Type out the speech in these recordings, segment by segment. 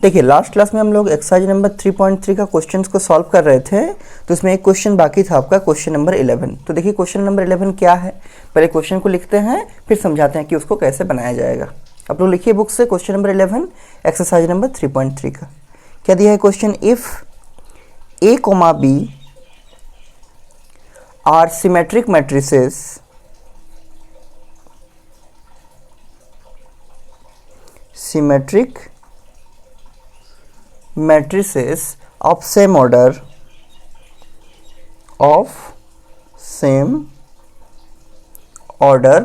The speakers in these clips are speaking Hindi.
देखिए लास्ट क्लास में हम लोग एक्सरसाइज नंबर 3.3 का क्वेश्चंस को सॉल्व कर रहे थे, तो इसमें एक क्वेश्चन बाकी था आपका क्वेश्चन नंबर 11। तो देखिए क्वेश्चन नंबर 11 क्या है, पहले क्वेश्चन को लिखते हैं फिर समझाते हैं कि उसको कैसे बनाया जाएगा। आप लोग लिखिए बुक से क्वेश्चन नंबर 11 एक्सरसाइज नंबर 3.3 का। क्या दिया है question, if A comma B are symmetric matrices matrices of same order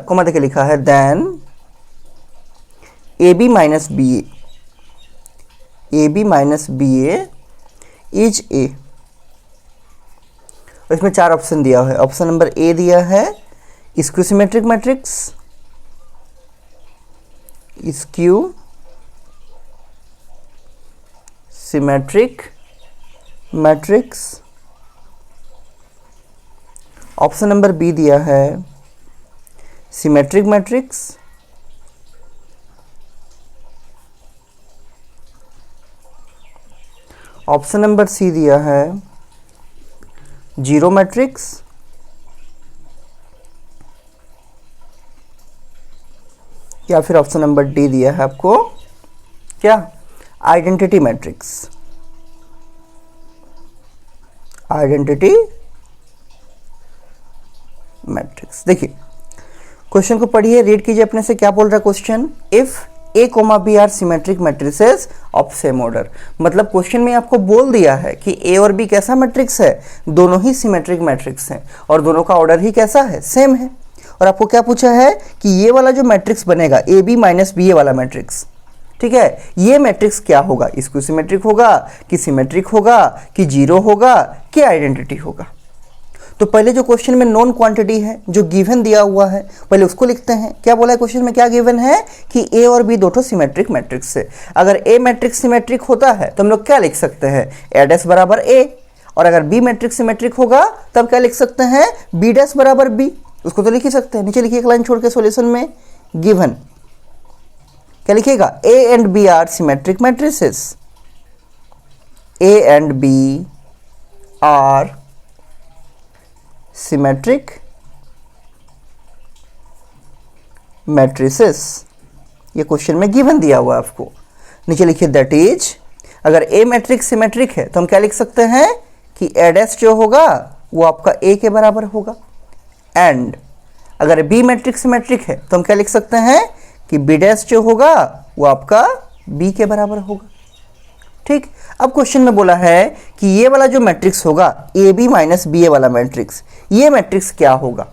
comma देके लिखा है then AB minus BA is A। इसमें चार ऑप्शन दिया है। ऑप्शन नंबर ए दिया है skew symmetric matrix, skew symmetric matrix. Option number B दिया है symmetric matrix, option number C दिया है जीरो मैट्रिक्स, या फिर ऑप्शन नंबर डी दिया है आपको क्या, आइडेंटिटी मैट्रिक्स। Identity matrix. देखिए क्वेश्चन को पढ़िए, रीड कीजिए अपने से। क्या बोल रहा है question, if A comma B are symmetric matrices of same order. मतलब क्वेश्चन में आपको बोल दिया है कि ए और बी कैसा मैट्रिक्स है, दोनों ही सिमेट्रिक मैट्रिक्स हैं और दोनों का ऑर्डर ही कैसा है, सेम है। और आपको क्या पूछा है कि ये वाला जो मैट्रिक्स बनेगा ए बी माइनस बी ए वाला मैट्रिक्स, ठीक है, ये मैट्रिक्स क्या होगा, स्क्यू सिमेट्रिक होगा कि सिमेट्रिक होगा कि जीरो होगा कि आइडेंटिटी होगा। तो पहले जो क्वेश्चन में नॉन क्वांटिटी है जो गिवन दिया हुआ है पहले उसको लिखते हैं। क्या बोला है क्वेश्चन में, क्या गिवन है कि ए और बी दोनों सिमेट्रिक मैट्रिक्स है। अगर ए मैट्रिक्स सिमेट्रिक होता है तो हम लोग क्या लिख सकते हैं, ए डैश बराबर ए, और अगर बी मैट्रिक्स सिमेट्रिक होगा तब क्या लिख सकते हैं, बी डैश बराबर बी। उसको तो लिख ही सकते हैं। नीचे लिखिए एक लाइन छोड़ के सॉल्यूशन में, गिवन क्या लिखिएगा, A and B are symmetric matrices, A and B are symmetric matrices. ये क्वेश्चन में गिवन दिया हुआ है आपको। नीचे लिखिए दैट इज, अगर ए मैट्रिक्स सिमेट्रिक है तो हम क्या लिख सकते हैं कि ए डैश जो होगा वो आपका ए के बराबर होगा, एंड अगर बी मैट्रिक्स सिमेट्रिक है तो हम क्या लिख सकते हैं कि बी डैश जो होगा वो आपका बी के बराबर होगा। ठीक, अब क्वेश्चन में बोला है कि ये वाला जो मैट्रिक्स होगा ए बी माइनस बी ए वाला मैट्रिक्स, ये मैट्रिक्स क्या होगा।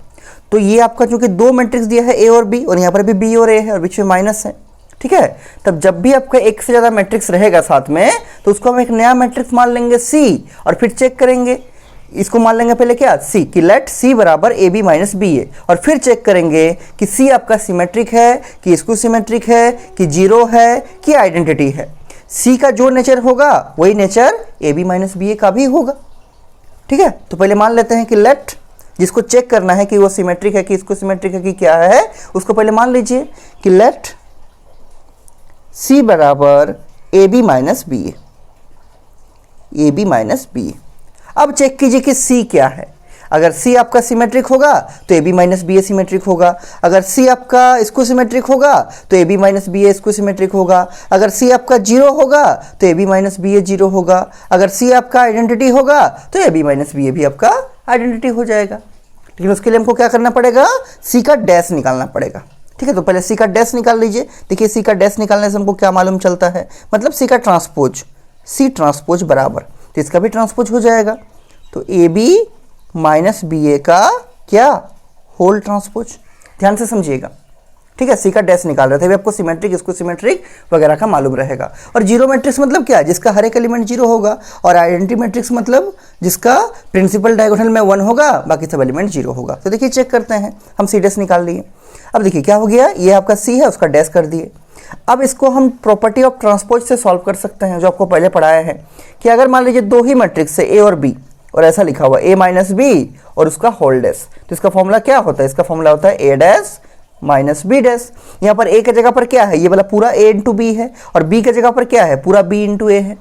तो ये आपका चूंकि दो मैट्रिक्स दिया है ए और बी, और यहाँ पर भी बी और ए है और बीच में माइनस है, ठीक है। तब जब भी आपका एक से ज़्यादा मैट्रिक्स रहेगा साथ में तो उसको हम एक नया मैट्रिक्स मान लेंगे सी, और फिर चेक करेंगे। इसको मान लेंगे पहले क्या, सी, कि लेट सी बराबर ए बी माइनस बी ए, और फिर चेक करेंगे कि सी आपका सिमेट्रिक है कि स्क्यू सिमेट्रिक है कि जीरो है कि आइडेंटिटी है। सी का जो नेचर होगा वही nature A B minus B A का भी होगा, ठीक है। तो पहले मान लेते हैं कि लेट, जिसको चेक करना है कि वो सिमेट्रिक है कि स्क्यू सिमेट्रिक है कि क्या है, उसको पहले मान लीजिए कि लेट सी बराबर A B minus B A, A B minus B A. अब चेक कीजिए कि सी क्या है। अगर सी आपका सिमेट्रिक होगा तो A B minus B A symmetric होगा। अगर सी आपका स्क्यू सिमेट्रिक होगा तो A B minus B A skew symmetric होगा। अगर सी आपका जीरो होगा तो A B minus B A zero होगा। अगर सी आपका आइडेंटिटी होगा तो A B minus B A भी आपका आइडेंटिटी हो जाएगा। लेकिन उसके लिए हमको क्या करना पड़ेगा, सी का डैश निकालना पड़ेगा, ठीक है। तो पहले सी का डैश निकाल लीजिए। देखिए सी का डैश निकालने से हमको क्या मालूम चलता है, मतलब सी का ट्रांसपोज, सी ट्रांसपोज बराबर, तो इसका भी ट्रांसपोज हो जाएगा। तो A B minus B A का क्या, होल ट्रांसपोज। ध्यान से समझिएगा, ठीक है। सी का डैश निकाल रहे थे, अभी आपको सिमेट्रिक स्क्यू सिमेट्रिक वगैरह का मालूम रहेगा। और जीरो मैट्रिक्स मतलब क्या, जिसका हर एक एलिमेंट जीरो होगा, और आइडेंटिटी मैट्रिक्स मतलब जिसका प्रिंसिपल डायगोनल में 1 होगा, बाकी सब एलिमेंट जीरो होगा। तो देखिए चेक करते हैं, हम सी डैश निकाल लिए। अब देखिए क्या हो गया, ये आपका सी है, उसका डैश कर दिए। अब इसको हम प्रॉपर्टी ऑफ ट्रांसपोज से सॉल्व कर सकते हैं, जो आपको पहले पढ़ाया है कि अगर मान लीजिए दो ही मैट्रिक्स है ए और बी, और ऐसा लिखा हुआ ए माइनस बी और उसका होल डैश, तो इसका फॉर्मूला क्या होता है, इसका फॉर्मूला होता है ए डैश माइनस बी डैश। यहाँ पर ए की जगह पर क्या है, ये वाला पूरा ए इंटू बी है, और बी की जगह पर क्या है, पूरा बी इंटू ए है।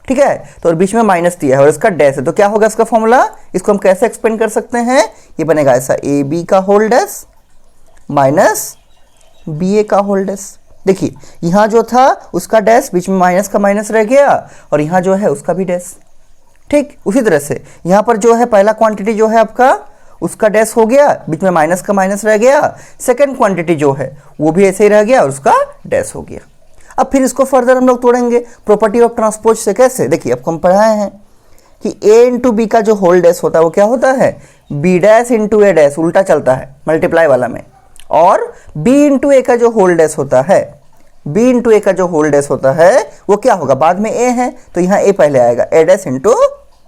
ठीक है, तो और बीच में माइनस दिया है और इसका डैश है, तो क्या होगा इसका फॉर्मूला, इसको हम कैसे एक्सपेंड कर सकते हैं, ये बनेगा ऐसा, ए बी का whole dash minus B A का होल डैश। देखिए यहाँ जो था उसका डैश, बीच में माइनस का माइनस रह गया, और यहाँ जो है उसका भी डैश। ठीक, उसी तरह से यहाँ पर जो है पहला क्वांटिटी जो है आपका, उसका डैश हो गया, बीच में माइनस का माइनस रह गया। सेकंड क्वांटिटी जो है वो भी ऐसे ही रह गया और उसका डैश हो गया। अब फिर इसको फर्दर हम लोग तोड़ेंगे प्रॉपर्टी ऑफ ट्रांसपोज से। कैसे, देखिए आपको हम पढ़ाए हैं कि ए इंटू बी का जो होल डैश होता है वो क्या होता है, बी डैश इंटू ए डैश, उल्टा चलता है मल्टीप्लाई वाला में। और बी इंटू ए का जो होल डैश होता है, बी इंटू ए का जो होल डैश होता है वो क्या होगा, बाद में ए है तो यहाँ ए पहले आएगा, ए डैश इंटू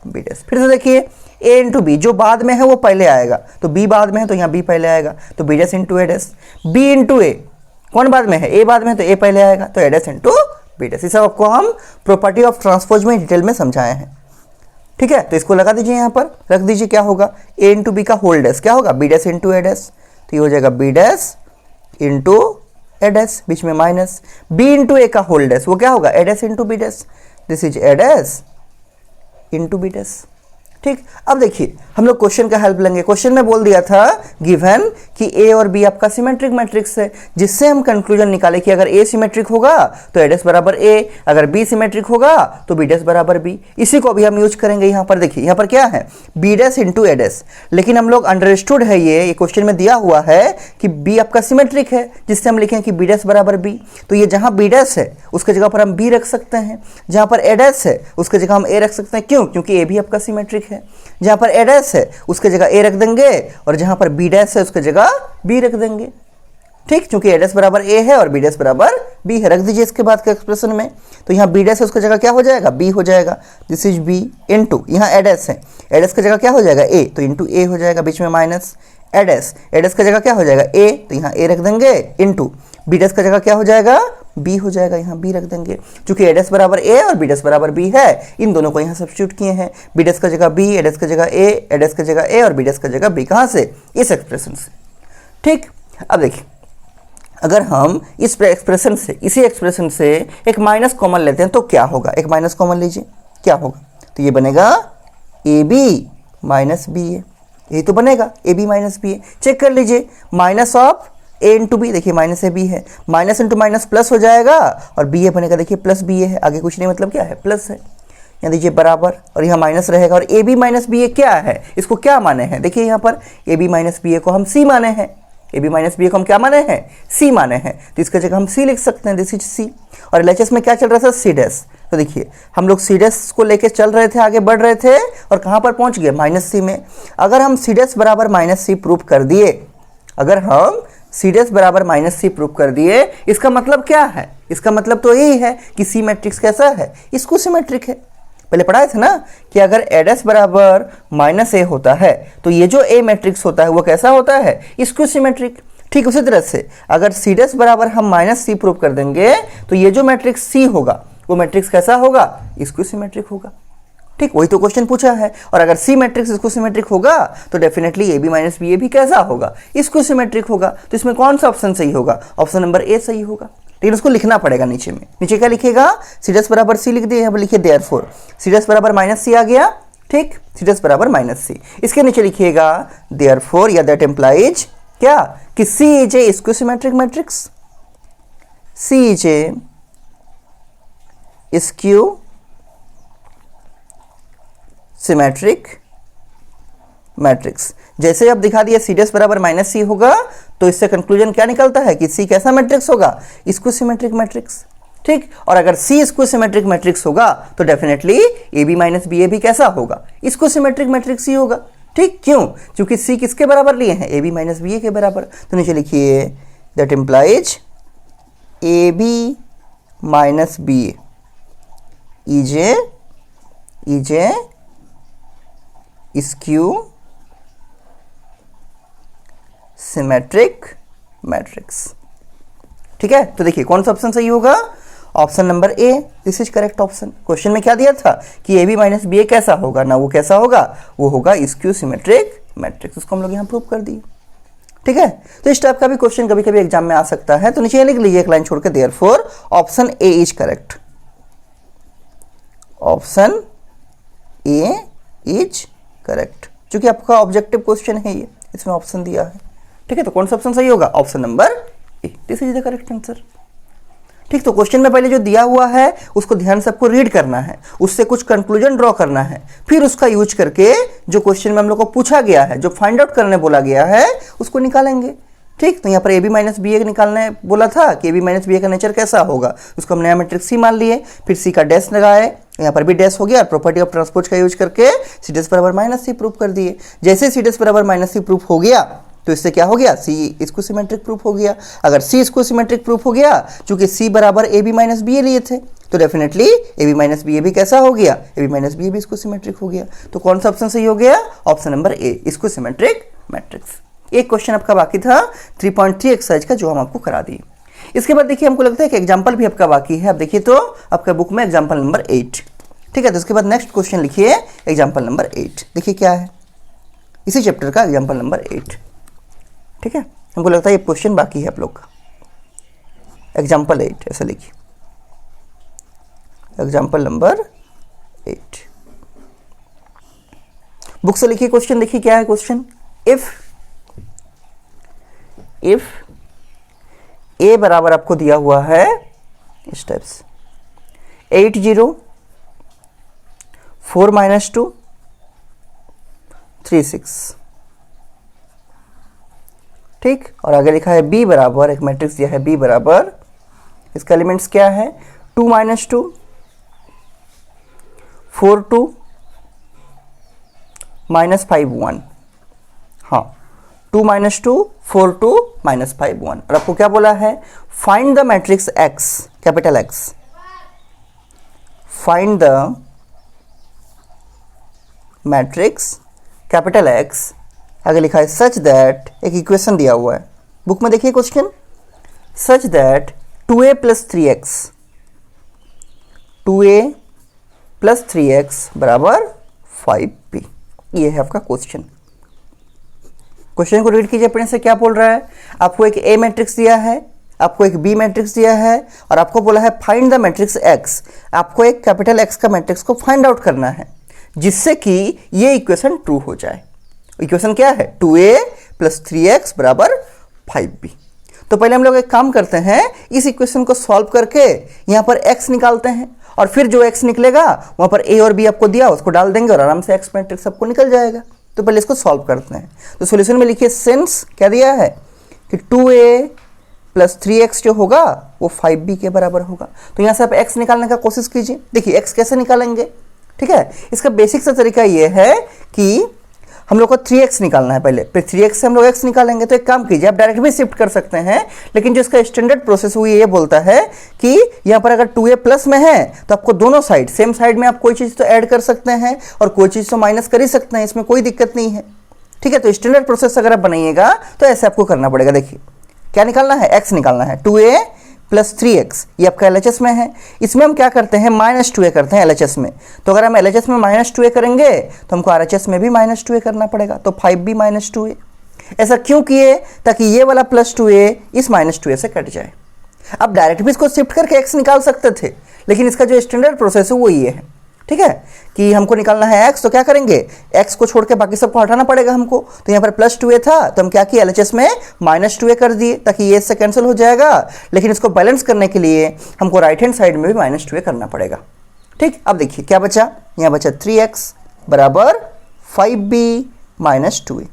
बी डैश। फिर से देखिए ए इंटू बी, जो बाद में है वो पहले आएगा, तो बी बाद में है तो यहाँ बी पहले आएगा, तो बी डैश इंटू ए डैश। बी इंटू ए कौन बाद में है, ए बाद में है तो ए पहले आएगा, तो ए डैश इंटू बी डैश। इस सब आपको हम प्रॉपर्टी ऑफ ट्रांसपोज में डिटेल में समझाए हैं। ठीक है, तो इसको लगा दीजिए, यहाँ पर रख दीजिए, क्या होगा, ए इंटू बी का होल डैश क्या होगा, बी डैश इंटू ए डैश, तो ये हो जाएगा बी डैश इंटू ए डैश, बीच में माइनस। बी इंटू ए का होल डैश वो क्या होगा, A dash into B dash, this is A dash into B dash. ठीक, अब देखिए हम लोग क्वेश्चन का हेल्प लेंगे। क्वेश्चन में बोल दिया था गिवन कि ए और बी आपका सिमेट्रिक मैट्रिक्स है, जिससे हम कंक्लूजन निकाले कि अगर ए सिमेट्रिक होगा तो ए डैश बराबर ए, अगर बी सिमेट्रिक होगा तो बी डैश बराबर बी। इसी को अभी हम यूज करेंगे। यहाँ पर देखिए, यहाँ पर क्या है, बी डैश इंटू ए डैश, लेकिन हम लोग अंडरस्टूड है, ये क्वेश्चन में दिया हुआ है कि बी आपका सिमेट्रिक है, जिससे हम लिखें कि बी डैश बराबर बी। तो ये जहाँ बी डैश है उसके जगह पर हम बी रख सकते हैं, जहाँ पर ए डैश है उसके जगह हम ए रख सकते हैं। क्यों, क्योंकि ए भी आपका सिमेट्रिक है। जहां पर ए डैश है उसके जगह ए रख देंगे, और जहां पर बी डैश है उसके जगह बी रख देंगे। ठीक, क्योंकि ए डैश बराबर ए है और बी डैश बराबर बी है। रख दीजिए इसके बाद के एक्सप्रेशन में, तो यहाँ बी डैश है उसकी जगह क्या हो जाएगा, बी हो जाएगा, दिस इज बी इंटू, यहाँ ए डैश है, ए डैश की जगह क्या हो जाएगा, ए, तो इंटू ए हो जाएगा, बीच में माइनस, ए डैश की जगह क्या हो जाएगा, ए, तो यहाँ ए रख देंगे, इंटू बी डैश की जगह क्या हो जाएगा, बी हो जाएगा, यहाँ बी रख देंगे। चूंकि ए डैश बराबर ए और बी डैश बराबर बी है, इन दोनों को यहाँ सब्स्टिट्यूट किए हैं, बी डैश की जगह बी, ए डैश की जगह ए डैश की जगह ए और बी डैश की जगह बी। कहाँ से, इस एक्सप्रेशन से। ठीक, अब देखिए अगर हम इस एक्सप्रेशन से, इसी एक्सप्रेशन से एक माइनस कॉमन लेते हैं तो क्या होगा, एक माइनस कॉमन लीजिए, क्या होगा, तो ये बनेगा A B minus B A, यही तो बनेगा A B minus B A. Check कर लीजिए, minus of A into B, देखिए माइनस ए बी है, माइनस इंटू माइनस प्लस हो जाएगा, और बी ए बनेगा, देखिए प्लस बी ए है, आगे कुछ नहीं, मतलब क्या है, प्लस है। यहाँ दीजिए बराबर, और यहाँ माइनस रहेगा, और ए बी माइनस बी ए क्या है, इसको क्या माने हैं, देखिए यहाँ पर ए बी माइनस बी ए को हम सी माने हैं, ए बी माइनस बी ए को हम क्या माने हैं, सी माने हैं, तो इसका जगह हम सी लिख सकते हैं, दिस इज सी। और एलएचएस में क्या चल रहा था, सी डैश, तो देखिए हम लोग सी डैश को लेके चल रहे थे, आगे बढ़ रहे थे, और कहाँ पर पहुँच गए, माइनस सी में। अगर हम सी डैश बराबर माइनस सी प्रूव कर दिए, अगर हम सी डैश बराबर माइनस सी प्रूव कर दिए, इसका मतलब क्या है, इसका मतलब तो यही है कि सी मैट्रिक्स कैसा है, इसको सिमेट्रिक है। पहले पढ़ाए थे ना कि अगर ए डैश बराबर माइनस ए होता है तो ये जो ए मैट्रिक्स होता है वो कैसा होता है, इसको सिमेट्रिक। ठीक उसी तरह से अगर सी डैश बराबर हम माइनस सी प्रूव कर देंगे तो ये जो मैट्रिक्स सी होगा वो मैट्रिक्स कैसा होगा, इसको सिमेट्रिक होगा। ठीक, वही तो क्वेश्चन पूछा है। और अगर सी मैट्रिक्स इसको सिमेट्रिक होगा तो definitely A B minus B A भी कैसा होगा, इसको सिमेट्रिक होगा। तो इसमें कौन सा ऑप्शन सही होगा, ऑप्शन नंबर ए सही होगा। लेकिन उसको लिखना पड़ेगा नीचे में, नीचे क्या लिखिएगा, सी डैश बराबर सी लिख दिए, यहाँ पर लिखिए देयरफॉर सी डैश बराबर माइनस सी आ गया। ठीक, सी डैश बराबर माइनस सी, इसके नीचे लिखिएगा देयरफॉर या दैट इम्प्लाइज क्या, कि C is a skew symmetric matrix, C is a skew symmetric matrix. जैसे अब दिखा दिया सी डैश बराबर माइनस सी होगा तो इससे कंक्लूजन क्या निकलता है कि सी कैसा मैट्रिक्स होगा, स्क्यू सिमेट्रिक मैट्रिक्स। ठीक, और अगर सी स्क्यू सिमेट्रिक मैट्रिक्स होगा तो definitely A B minus B A भी कैसा होगा, स्क्यू सिमेट्रिक मैट्रिक्स ही होगा। ठीक, क्यों, क्योंकि सी किसके बराबर लिए हैं, A B minus B A के बराबर। तो नीचे लिखिए that implies A B minus B A is a skew symmetric matrix. ठीक है, तो देखिए कौन सा ऑप्शन सही होगा, option number A, this is correct option. Question में क्या दिया था कि A B minus B A कैसा होगा ना, वो कैसा होगा, वो होगा स्क्यू सिमेट्रिक मैट्रिक्स। उसको हम लोग यहाँ प्रूव कर दिए। ठीक है, तो इस टाइप का भी क्वेश्चन कभी कभी एग्जाम में आ सकता है। तो नीचे लिख लीजिए एक लाइन छोड़ के, therefore option A is correct, option A is correct, क्योंकि आपका ऑब्जेक्टिव क्वेश्चन है ये, इसमें ऑप्शन दिया है। ठीक है, तो कौन सा ऑप्शन सही होगा? Option number A, this is the correct answer. ठीक, तो क्वेश्चन में पहले जो दिया हुआ है उसको ध्यान से आपको रीड करना है, उससे कुछ कंक्लूजन ड्रॉ करना है, फिर उसका यूज करके जो क्वेश्चन में हम लोग को पूछा गया है, जो फाइंड आउट करने बोला गया है, उसको निकालेंगे। ठीक, तो यहाँ पर ए बी माइनस बी ए निकालने बोला था कि A B minus B A का नेचर कैसा होगा, उसको हम नया मैट्रिक्स सी मान लिए, फिर सी का डैश लगाए, यहाँ पर भी डैश हो गया, और प्रॉपर्टी ऑफ ट्रांसपोज का यूज करके सी डैश बराबर माइनस सी प्रूफ कर दिए। जैसे सी डैश बराबर माइनस सी प्रूफ हो गया तो इससे क्या हो गया? सी इसको सिमेट्रिक प्रूफ हो गया। अगर सी इसको सिमेट्रिक प्रूफ हो गया, चूंकि सी बराबर A B minus B A लिए थे, तो definitely A B minus B A भी कैसा हो गया? A B minus B A भी इसको सिमेट्रिक हो गया। तो कौन सा ऑप्शन सही हो गया? ऑप्शन नंबर ए, इसको सिमेट्रिक मैट्रिक्स। एक क्वेश्चन आपका बाकी था 3.3 एक्सरसाइज का, जो हम आपको करा दिए। इसके बाद देखिए, हमको लगता है कि एग्जाम्पल भी आपका बाकी है। अब देखिए तो आपका बुक में एग्जाम्पल नंबर 8। ठीक है, तो इसके बाद नेक्स्ट क्वेश्चन लिखिए एग्जाम्पल नंबर 8। देखिए क्या है, इसी चैप्टर का एग्जाम्पल नंबर 8। ठीक है, हमको लगता है ये क्वेश्चन बाकी है आप लोग का। एग्जाम्पल 8 ऐसा लिखिए, एग्जाम्पल नंबर 8 बुक से लिखिए क्वेश्चन। देखिए क्या है क्वेश्चन, इफ ए बराबर आपको दिया हुआ है इस टाइप से 8 0 4 - 2 3 6। ठीक, और आगे लिखा है बी बराबर, एक मैट्रिक्स दिया है बी बराबर, इसका एलिमेंट्स क्या है? 2 - 2 4 2 -5 1। हाँ, 2 - 2 4 2 -5 1। और आपको क्या बोला है? Find the matrix x, capital x, find the matrix capital x, आगे लिखा है सच दैट, एक इक्वेशन दिया हुआ है बुक में, देखिए question, such that 2a + 3x, 2a + 3x बराबर 5b। ये है आपका क्वेश्चन। क्वेश्चन को रीड कीजिए अपने से, क्या बोल रहा है? आपको एक ए मैट्रिक्स दिया है, आपको एक बी मैट्रिक्स दिया है, और आपको बोला है फाइंड द मैट्रिक्स एक्स। आपको एक कैपिटल एक्स का मैट्रिक्स को फाइंड आउट करना है, जिससे कि ये इक्वेशन ट्रू हो जाए। इक्वेशन क्या है? 2a + 3x बराबर 5b। तो पहले हम लोग एक काम करते हैं, इस इक्वेशन को सॉल्व करके यहाँ पर x निकालते हैं, और फिर जो x निकलेगा वहाँ पर a और b आपको दिया, उसको डाल देंगे और आराम से x मैट्रिक्स आपको निकल जाएगा। तो पहले इसको सॉल्व करते हैं। तो सॉल्यूशन में लिखिए, सिंस क्या दिया है कि 2a + 3x जो होगा वो 5b के बराबर होगा। तो यहाँ से आप x निकालने का कोशिश कीजिए। देखिए x कैसे निकालेंगे, ठीक है, इसका बेसिक सा तरीका ये है कि हम लोग को 3x निकालना है पहले, फिर 3x से हम लोग x निकालेंगे। तो एक काम कीजिए, आप डायरेक्ट भी शिफ्ट कर सकते हैं, लेकिन जो इसका स्टैंडर्ड प्रोसेस हुई ये बोलता है कि यहाँ पर अगर 2a प्लस में है तो आपको दोनों साइड, सेम साइड में आप कोई चीज़ तो ऐड कर सकते हैं और कोई चीज़ तो माइनस कर ही सकते हैं, इसमें कोई दिक्कत नहीं है। ठीक है, तो स्टैंडर्ड प्रोसेस अगर आप बनाइएगा तो ऐसे आपको करना पड़ेगा। देखिए क्या निकालना है, x निकालना है, 2a + 3x, ये आपका LHS में है। इसमें हम क्या करते हैं, -2a करते हैं LHS में। तो अगर हम LHS में -2a करेंगे तो हमको RHS में भी -2a करना पड़ेगा, तो 5b - 2a। ऐसा क्यों किए? ताकि ये वाला +2a इस -2a से कट जाए। अब डायरेक्ट भी इसको शिफ्ट करके x निकाल सकते थे, लेकिन इसका जो स्टैंडर्ड प्रोसेस है वो ये है, ठीक है, कि हमको निकालना है x, तो क्या करेंगे, x को छोड़ के बाकी सबको हटाना पड़ेगा हमको। तो यहाँ पर +2a था तो हम क्या किए, LHS में -2a कर दिए, ताकि ये इससे कैंसिल हो जाएगा। लेकिन इसको बैलेंस करने के लिए हमको राइट हैंड साइड में भी -2a करना पड़ेगा। ठीक, अब देखिए क्या बचा, यहाँ बचा 3x बराबर 5b - 2a।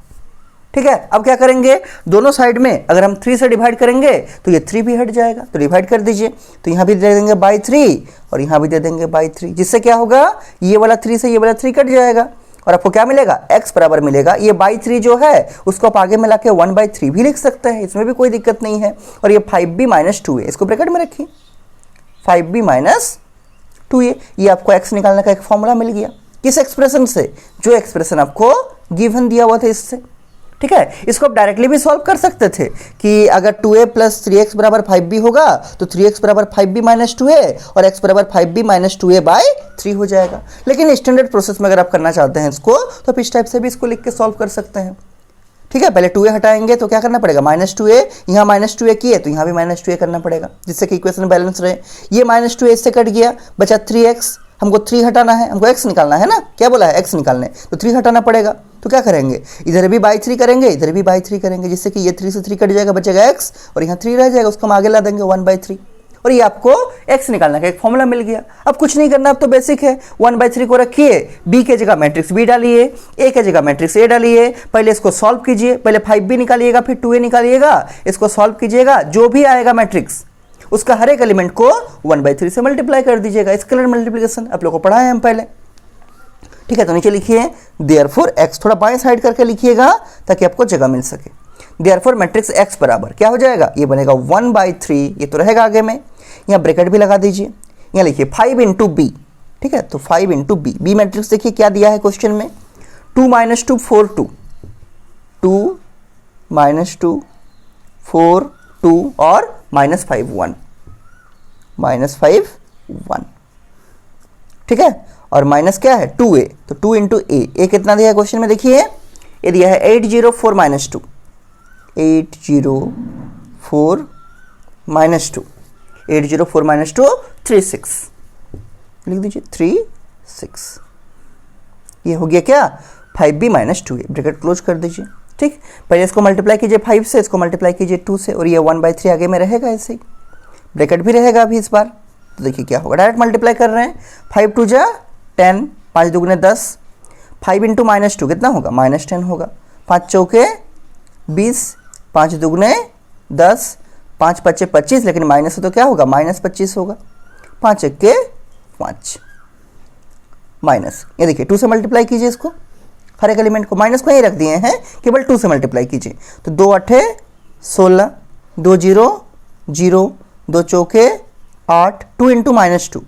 ठीक है, अब क्या करेंगे, दोनों साइड में अगर हम 3 से डिवाइड करेंगे तो ये 3 भी हट जाएगा, तो डिवाइड कर दीजिए। तो यहाँ भी दे देंगे /3 और यहाँ भी दे देंगे /3, जिससे क्या होगा, ये वाला 3 से ये वाला 3 कट जाएगा और आपको क्या मिलेगा, x बराबर मिलेगा। ये /3 जो है उसको आप आगे मिला के 1/3 भी लिख सकते हैं, इसमें भी कोई दिक्कत नहीं है। और ये 5b - 2a, इसको ब्रैकेट में रखिए, 5b - 2a। ये आपको x निकालने का एक फॉर्मूला मिल गया। किस एक्सप्रेशन से, जो एक्सप्रेशन आपको गिवन दिया हुआ था इससे। ठीक है, इसको आप डायरेक्टली भी सॉल्व कर सकते थे कि अगर 2a + 3x बराबर 5b होगा तो 3x बराबर 5b - 2a और x बराबर 5b - 2a/3 हो जाएगा। लेकिन स्टैंडर्ड प्रोसेस में अगर आप करना चाहते हैं इसको, तो आप इस टाइप से भी इसको लिख के सॉल्व कर सकते हैं। ठीक है, पहले 2a हटाएंगे तो क्या करना पड़ेगा, -2a, यहाँ -2a किए तो यहाँ भी -2a करना पड़ेगा, जिससे कि इक्वेशन बैलेंस रहे। ये -2a इससे कट गया, बचा 3x, हमको 3 हटाना है, हमको x निकालना है ना, क्या बोला है, x निकालने, तो 3 हटाना पड़ेगा। तो क्या करेंगे, इधर भी बाई 3 करेंगे, इधर भी बाई 3 करेंगे, जिससे कि ये 3 से 3 कट जाएगा, बचेगा x, और यहाँ 3 रह जाएगा, उसको हम आगे ला देंगे 1/3, और ये आपको x निकालने का एक फॉर्मूला मिल गया। अब कुछ नहीं करना, अब तो बेसिक है, 1/3 को रखिए, b के जगह मैट्रिक्स b डालिए, a के जगह मैट्रिक्स a डालिए, पहले इसको सॉल्व कीजिए, पहले 5b निकालिएगा, फिर 2a निकालिएगा, इसको सॉल्व कीजिएगा, जो भी आएगा मैट्रिक्स उसका हर एक एलिमेंट को 1/3 से मल्टीप्लाई कर दीजिएगा, स्केलर मल्टीप्लिकेशन आप लोग को पढ़ाए हम पहले। ठीक है, तो नीचे लिखिए देयरफॉर x, थोड़ा बाएं साइड करके लिखिएगा ताकि आपको जगह मिल सके। देयरफॉर मैट्रिक्स x बराबर क्या हो जाएगा, ये बनेगा 1/3, ये तो रहेगा आगे में, यहाँ ब्रैकेट भी लगा दीजिए, यहाँ लिखिए 5 × b। ठीक है, तो 5 × b, b मैट्रिक्स देखिए क्या दिया है क्वेश्चन में, 2 - 2 4 2, 2 - 2 4 2 और -5 1, -5 1। ठीक है, और माइनस क्या है 2a, तो 2 × a कितना दिया है क्वेश्चन में, देखिए ये दिया है 804 - 2, 804 - 2, 804 - 2 36, लिख दीजिए 36, ये हो गया क्या 5b - 2a, ब्रैकेट क्लोज कर दीजिए। ठीक, पहले इसको मल्टीप्लाई कीजिए 5 से, इसको मल्टीप्लाई कीजिए 2 से, और ये 1/3 आगे में रहेगा, ऐसे ही ब्रैकेट भी रहेगा अभी इस बार। तो देखिए क्या होगा, डायरेक्ट मल्टीप्लाई कर रहे हैं, 5 2 जा 10, 5 दूगुने 10, 5 × -2 कितना होगा, -10 होगा, 5 चौके 20, 5 दूगुने 10, 5 पच्चे 25, लेकिन माइनस है तो क्या होगा, -25 होगा, 5 1 5 माइनस, ये देखिए 2 से मल्टीप्लाई कीजिए इसको, हर एक एलिमेंट को, माइनस को यहीं रख दिए हैं, केवल 2 से मल्टीप्लाई कीजिए, तो 2 8 16, 2 0 0, 2 चौके 8, 2 × -2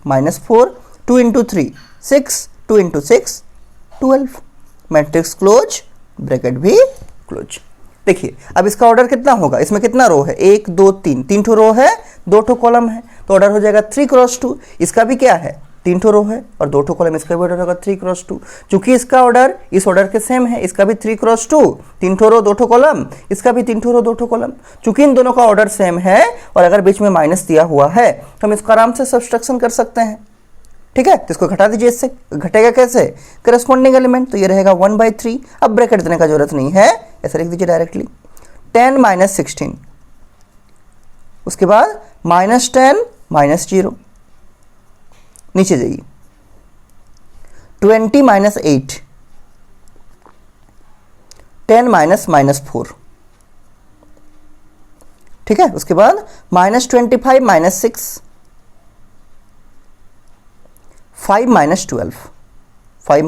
-4, 2 × 3 6, 2 × 6 12, मैट्रिक्स क्लोज, ब्रैकेट भी क्लोज। देखिए अब इसका ऑर्डर कितना होगा, इसमें कितना रो है, 1 2 3, 3 ठो रो है, 2 ठो कॉलम है, तो ऑर्डर हो जाएगा 3 × 2, इसका भी क्या है 3 ठो रो है और 2 ठो कॉलम, इसका भी ऑर्डर होगा 3 × 2, चूंकि इसका ऑर्डर इस ऑर्डर के सेम है, इसका भी 3 × 2, 3 ठो रो 2 ठो कॉलम, इसका भी 3 ठो रो 2 ठो कॉलम, चूंकि इन दोनों का ऑर्डर सेम है और अगर बीच में माइनस दिया हुआ है तो हम इसको आराम से सब्सट्रैक्शन कर सकते हैं। ठीक है, तो इसको घटा दीजिए, इससे घटेगा कैसे, करस्पॉन्डिंग एलिमेंट, तो ये रहेगा 1/3, अब ब्रैकेट देने का जरूरत नहीं है, ऐसे लिख दीजिए डायरेक्टली, 10 - 16, उसके बाद -10 -0, नीचे जाइए 20 - 8, 10 - -4, ठीक है, उसके बाद -25 - 6, 5 - 12, 5 -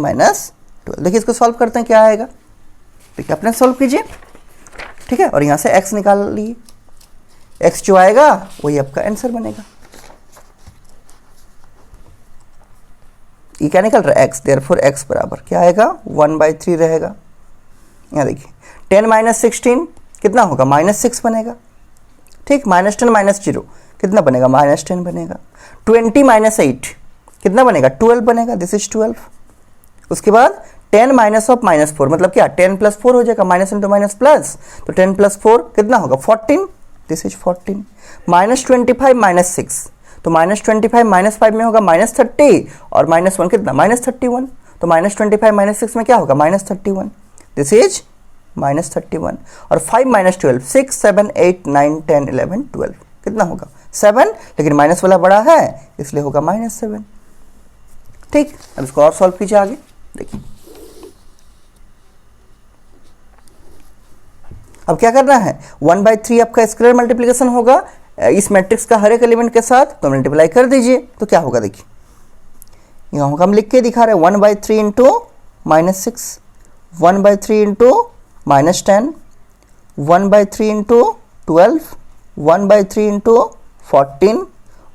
12, देखिए इसको सॉल्व करते हैं क्या आएगा, देखिए अपने सॉल्व कीजिए। ठीक है, और यहाँ से x निकाल लिए, x जो आएगा वही आपका आंसर बनेगा। ये क्या निकल रहा है x, देयरफॉर x बराबर क्या आएगा 1/3 रहेगा। यहाँ देखिए 10 - 16 कितना होगा, -6 बनेगा। ठीक, -10 - 0 कितना बनेगा, -10 बनेगा। 20 - 8 कितना बनेगा, 12 बनेगा, दिस इज 12। उसके बाद 10 - -4 मतलब क्या, 10 + 4 हो जाएगा, माइनस इंटू माइनस प्लस, तो 10 + 4 कितना होगा 14, दिस इज 14। -25 - 6, तो -25 - 5 में होगा -30 और -1 कितना -31, तो -25 - 6 में क्या होगा -31, दिस इज -31। और 5 - 12 6 7 8 9 10 11 12 कितना होगा 7, लेकिन माइनस वाला बड़ा है इसलिए होगा -7। ठीक, अब इसको और सॉल्व कीजिए आगे, देखिए अब क्या करना है, 1/3 आपका स्केलर मल्टीप्लिकेशन होगा इस मैट्रिक्स का हर एक एलिमेंट के साथ, तो मल्टीप्लाई कर दीजिए, तो क्या होगा देखिए यहाँ होगा, हम लिख के दिखा रहे हैं 1/3 × -6, 1/3 × -10, 1/3 × 12, 1/3 × 14,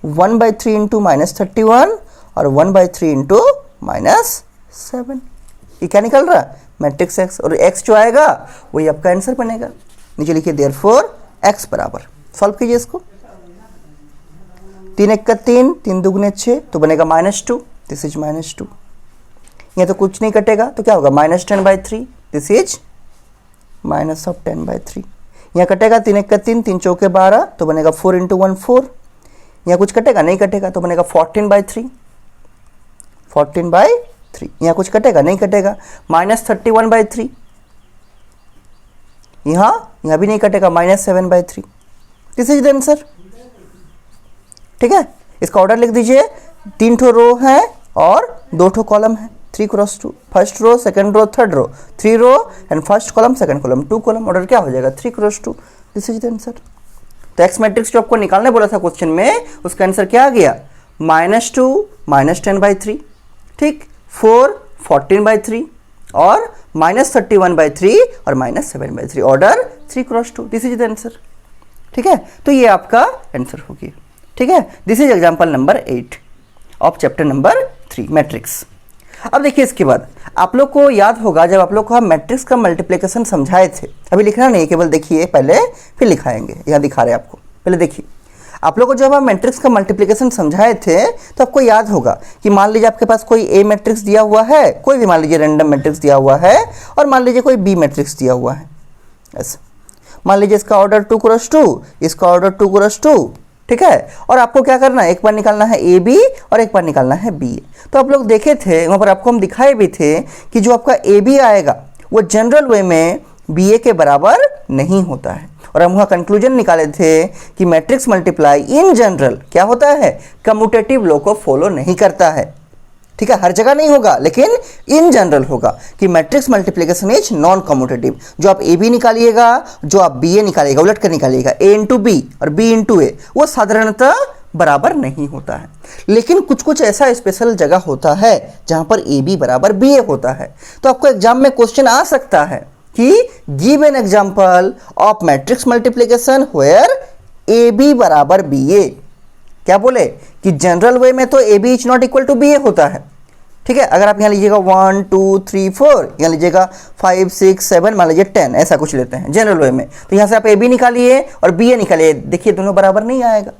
1/3 × -31 और 1/3 × -7। ये क्या निकल रहा है मैट्रिक्स x, और x जो आएगा वही आपका आंसर बनेगा। नीचे लिखिए देयरफॉर x बराबर, सॉल्व कीजिए इसको, 3 1 3, 3 दूगुने 6, तो बनेगा -2, दिस इज -2। यहाँ तो कुछ नहीं कटेगा तो क्या होगा -10/3, दिस इज माइनस ऑफ 10/3। यहाँ कटेगा 3 1 का 3, 3 चौके 12, तो बनेगा 4 × 1 4। यहाँ कुछ कटेगा, नहीं कटेगा, तो बनेगा 14/3, 14/3। यहाँ कुछ कटेगा, नहीं कटेगा, माइनस 31/3। यहाँ भी नहीं कटेगा, minus 7/3। This is the answer. ठीक है, इसका ऑर्डर लिख दीजिए। 3 ठो रो है और 2 ठो कॉलम है, 3 × 2, first row, second row, third row, 3 row and first column, second column, 2 column. Order क्या हो जाएगा, 3 × 2। This is the answer. तो एक्स मैट्रिक्स जो आपको निकालने बोला था क्वेश्चन में, उसका आंसर क्या आ गया, -2 -10/3, ठीक, 4 14/3 और -31/3 और -7/3। Order 3 × 2। This is the answer. ठीक है, तो ये आपका आंसर हो गया। ठीक है, this is example number 8 of chapter number 3 matrix. अब देखिए इसके बाद आप लोग को याद होगा जब आप लोग को हम मैट्रिक्स का मल्टीप्लिकेशन समझाए थे, अभी लिखना नहीं, केवल देखिए पहले, फिर लिखाएंगे। यहाँ दिखा रहे हैं आपको, पहले देखिए। आप लोग को जब हम मैट्रिक्स का मल्टीप्लिकेशन समझाए थे तो आपको याद होगा कि मान लीजिए आपके पास कोई ए मैट्रिक्स दिया हुआ है, कोई भी मान लीजिए रैंडम मैट्रिक्स दिया हुआ है, और मान लीजिए कोई बी मैट्रिक्स दिया हुआ है। ऐसा मान लीजिए इसका ऑर्डर 2 × 2, इसका ऑर्डर 2 × 2। ठीक है, और आपको क्या करना है, एक बार निकालना है ए बी और एक बार निकालना है बी ए। तो आप लोग देखे थे, वहाँ पर आपको हम दिखाए भी थे कि जो आपका ए बी आएगा वो जनरल वे में बी ए के बराबर नहीं होता है। और हम वहाँ कंक्लूजन निकाले थे कि मैट्रिक्स मल्टीप्लाई इन जनरल क्या होता है, कम्यूटेटिव लॉ को फॉलो नहीं करता है। ठीक है, हर जगह नहीं होगा, लेकिन इन जनरल होगा कि matrix multiplication is non commutative. जो आप ए बी निकालिएगा, जो आप बी ए निकालिएगा, उलट कर निकालिएगा, ए इंटू बी और बी इंटू ए, वो साधारणतः बराबर नहीं होता है। लेकिन कुछ कुछ ऐसा स्पेशल जगह होता है जहां पर ए बी बराबर बी ए होता है। तो आपको एग्जाम में क्वेश्चन आ सकता है कि give an example of matrix multiplication where A B बराबर बी ए। क्या बोले कि जनरल वे में तो A B is not equal to B A होता है। ठीक है, अगर आप यहाँ लीजिएगा 1 2 3 4, यहाँ लीजिएगा 5 6 7, मान लीजिए 10, ऐसा कुछ लेते हैं जनरल वे में, तो यहाँ से आप ए बी निकालिए और बी ए निकालिए, देखिए दोनों बराबर नहीं आएगा।